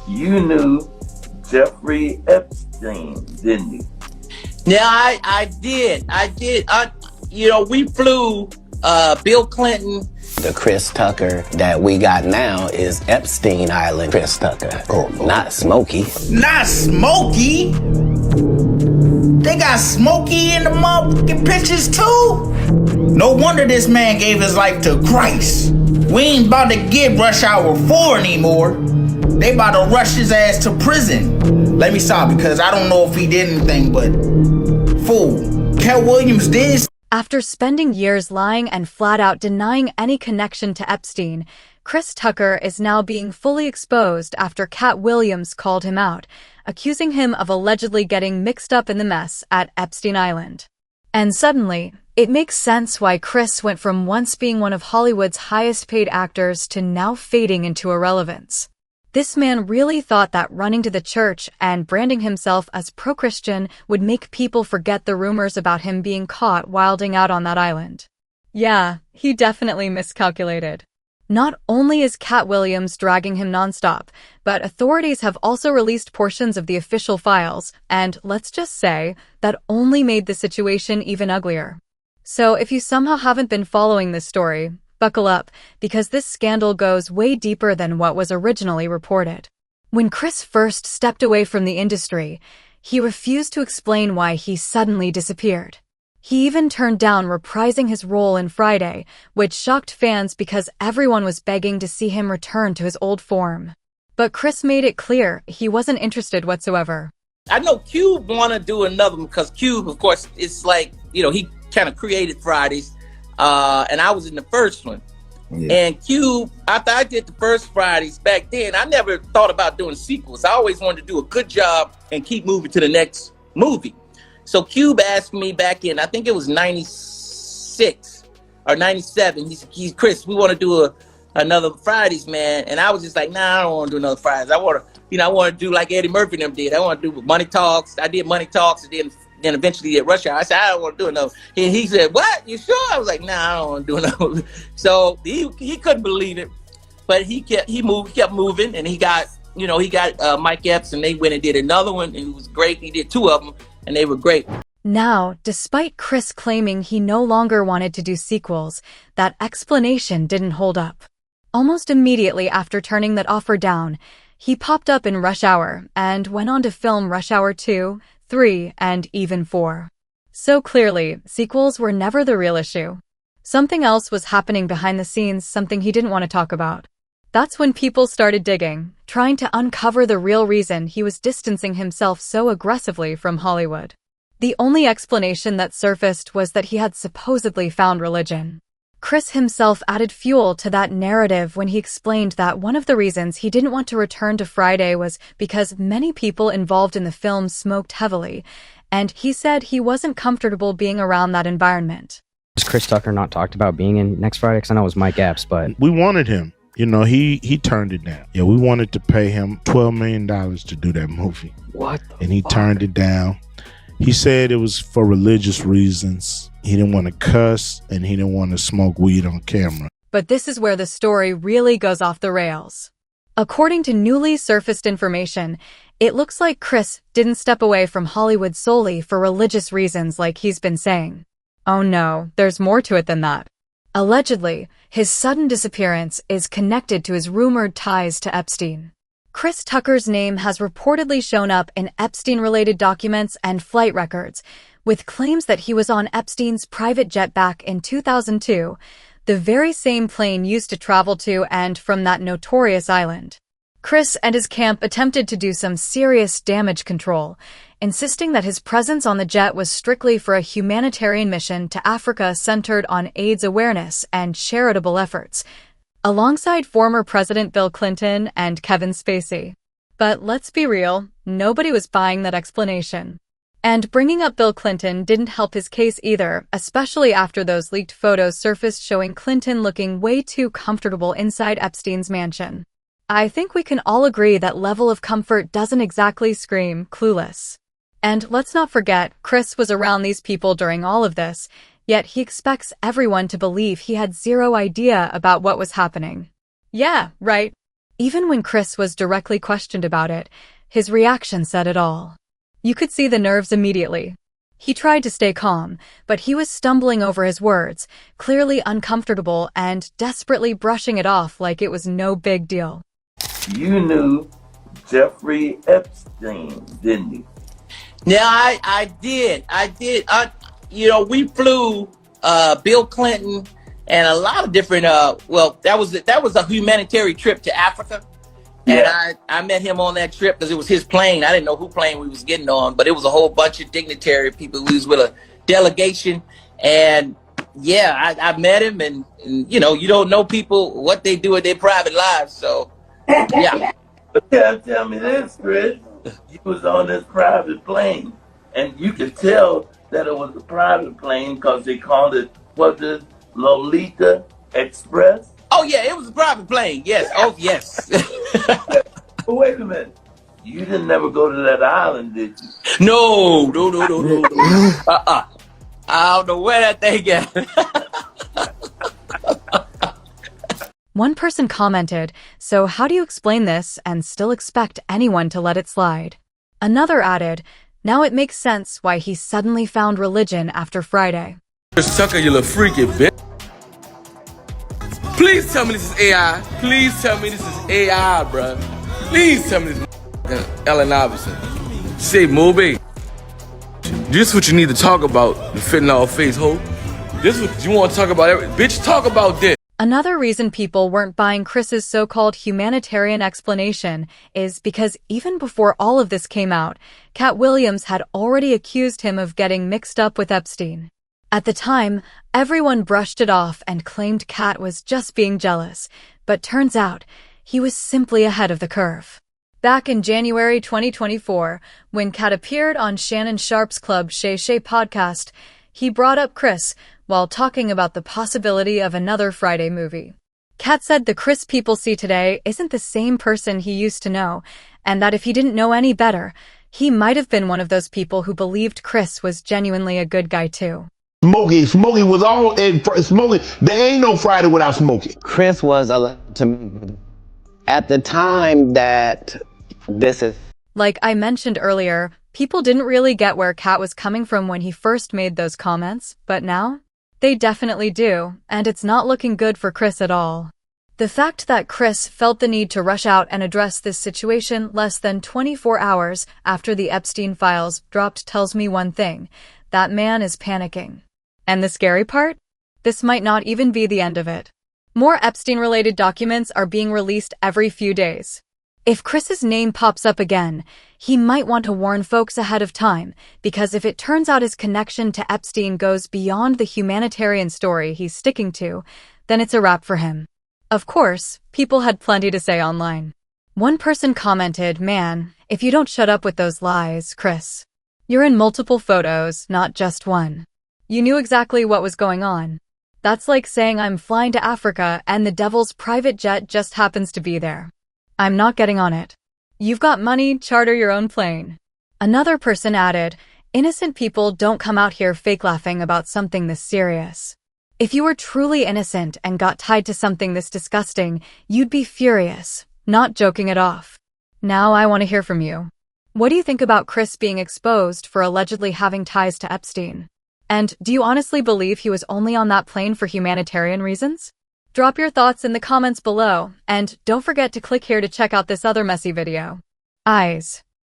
You knew Jeffrey Epstein, didn't you? Yeah, I did. We flew Bill Clinton. The Chris Tucker that we got now is Epstein Island Chris Tucker. Oh, not Smokey. Not Smokey? They got Smokey in the motherfucking pictures too? No wonder this man gave his life to Christ. We ain't about to get Rush Hour 4 anymore. They about to rush his ass to prison. Let me stop because I don't know if he did anything, but fool, Katt Williams did. After spending years lying and flat out denying any connection to Epstein, Chris Tucker is now being fully exposed after Katt Williams called him out, accusing him of allegedly getting mixed up in the mess at Epstein Island. And suddenly, it makes sense why Chris went from once being one of Hollywood's highest-paid actors to now fading into irrelevance. This man really thought that running to the church and branding himself as pro-Christian would make people forget the rumors about him being caught wilding out on that island. Yeah, he definitely miscalculated. Not only is Katt Williams dragging him nonstop, but authorities have also released portions of the official files, and let's just say, that only made the situation even uglier. So if you somehow haven't been following this story, buckle up, because this scandal goes way deeper than what was originally reported. When Chris first stepped away from the industry, he refused to explain why he suddenly disappeared. He even turned down reprising his role in Friday, which shocked fans because everyone was begging to see him return to his old form. But Chris made it clear he wasn't interested whatsoever. I know Cube want to do another one because Cube, of course, it's like, he kind of created Fridays. And I was in the first one. Yeah. And Cube, after I did the first Fridays back then, I never thought about doing sequels. I always wanted to do a good job and keep moving to the next movie. So Cube asked me back in, I think it was 96 or 97. He's Chris, we want to do another Fridays, man. And I was just like, nah, I don't want to do another Fridays. I want to do like Eddie Murphy and them did. I want to do Money Talks. I did Money Talks, and then eventually did Rush Hour. I said, I don't want to do another. And he said, what? You sure? I was like, nah, I don't want to do another. So he couldn't believe it, but he kept moving, and he got Mike Epps, and they went and did another one, and it was great. He did 2 of them, and they were great. Now, despite Chris claiming he no longer wanted to do sequels, that explanation didn't hold up. Almost immediately after turning that offer down, he popped up in Rush Hour and went on to film Rush Hour 2, 3, and even 4. So clearly, sequels were never the real issue. Something else was happening behind the scenes, something he didn't want to talk about. That's when people started digging, trying to uncover the real reason he was distancing himself so aggressively from Hollywood. The only explanation that surfaced was that he had supposedly found religion. Chris himself added fuel to that narrative when he explained that one of the reasons he didn't want to return to Friday was because many people involved in the film smoked heavily, and he said he wasn't comfortable being around that environment. Was Chris Tucker not talked about being in next Friday? Because I know it was Mike Epps, but... We wanted him. He turned it down. Yeah, we wanted to pay him $12 million to do that movie. What? And he turned it down. He said it was for religious reasons. He didn't want to cuss, and he didn't want to smoke weed on camera. But this is where the story really goes off the rails. According to newly surfaced information, it looks like Chris didn't step away from Hollywood solely for religious reasons like he's been saying. Oh no, there's more to it than that. Allegedly, his sudden disappearance is connected to his rumored ties to Epstein. Chris Tucker's name has reportedly shown up in Epstein-related documents and flight records, with claims that he was on Epstein's private jet back in 2002, the very same plane used to travel to and from that notorious island. Chris and his camp attempted to do some serious damage control, insisting that his presence on the jet was strictly for a humanitarian mission to Africa centered on AIDS awareness and charitable efforts, alongside former President Bill Clinton and Kevin Spacey. But let's be real, nobody was buying that explanation. And bringing up Bill Clinton didn't help his case either, especially after those leaked photos surfaced showing Clinton looking way too comfortable inside Epstein's mansion. I think we can all agree that level of comfort doesn't exactly scream clueless. And let's not forget, Chris was around these people during all of this, yet he expects everyone to believe he had zero idea about what was happening. Yeah, right. Even when Chris was directly questioned about it, his reaction said it all. You could see the nerves immediately. He tried to stay calm, but he was stumbling over his words, clearly uncomfortable and desperately brushing it off like it was no big deal. You knew Jeffrey Epstein, didn't you? Yeah, I did. We flew Bill Clinton and a lot of different. That was a humanitarian trip to Africa. Yeah. And I met him on that trip because it was his plane. I didn't know who plane we was getting on, but it was a whole bunch of dignitary people. We was with a delegation. And yeah, I met him and you don't know people, what they do in their private lives. So yeah. But tell me this, Chris. You was on this private plane, and you could tell that it was a private plane because they called it, was it Lolita Express? Oh yeah, it was a private plane. Yes. Oh yes. But wait a minute. You didn't never go to that island, did you? No. I don't know where that thing at. One person commented, "So how do you explain this and still expect anyone to let it slide?" Another added, "Now it makes sense why he suddenly found religion after Friday." Chris Tucker, you little freaky bitch. Please tell me this is AI. Please tell me this is AI, bruh. Please tell me this is Ellen Iverson. Say, Moby. This is what you need to talk about, the fentanyl face, ho. This is what you want to talk about. Bitch, talk about this. Another reason people weren't buying Chris's so-called humanitarian explanation is because even before all of this came out, Katt Williams had already accused him of getting mixed up with Epstein. At the time, everyone brushed it off and claimed Katt was just being jealous, but turns out he was simply ahead of the curve. Back in January 2024, when Katt appeared on Shannon Sharpe's Club Shay Shay podcast, he brought up Chris while talking about the possibility of another Friday movie. Katt said the Chris people see today isn't the same person he used to know, and that if he didn't know any better, he might have been one of those people who believed Chris was genuinely a good guy too. Smokey was all Smokey. There ain't no Friday without Smokey. Chris was at the time that this is. Like I mentioned earlier, people didn't really get where Katt was coming from when he first made those comments, but now they definitely do, and it's not looking good for Chris at all. The fact that Chris felt the need to rush out and address this situation less than 24 hours after the Epstein files dropped tells me one thing: that man is panicking. And the scary part? This might not even be the end of it. More Epstein-related documents are being released every few days. If Chris's name pops up again, he might want to warn folks ahead of time, because if it turns out his connection to Epstein goes beyond the humanitarian story he's sticking to, then it's a wrap for him. Of course, people had plenty to say online. One person commented, "Man, if you don't shut up with those lies, Chris. You're in multiple photos, not just one. You knew exactly what was going on. That's like saying I'm flying to Africa and the devil's private jet just happens to be there. I'm not getting on it. You've got money, charter your own plane." Another person added, "Innocent people don't come out here fake laughing about something this serious. If you were truly innocent and got tied to something this disgusting, you'd be furious, not joking it off. Now I want to hear from you. What do you think about Chris being exposed for allegedly having ties to Epstein? And do you honestly believe he was only on that plane for humanitarian reasons? Drop your thoughts in the comments below, and don't forget to click here to check out this other messy video. Eyes.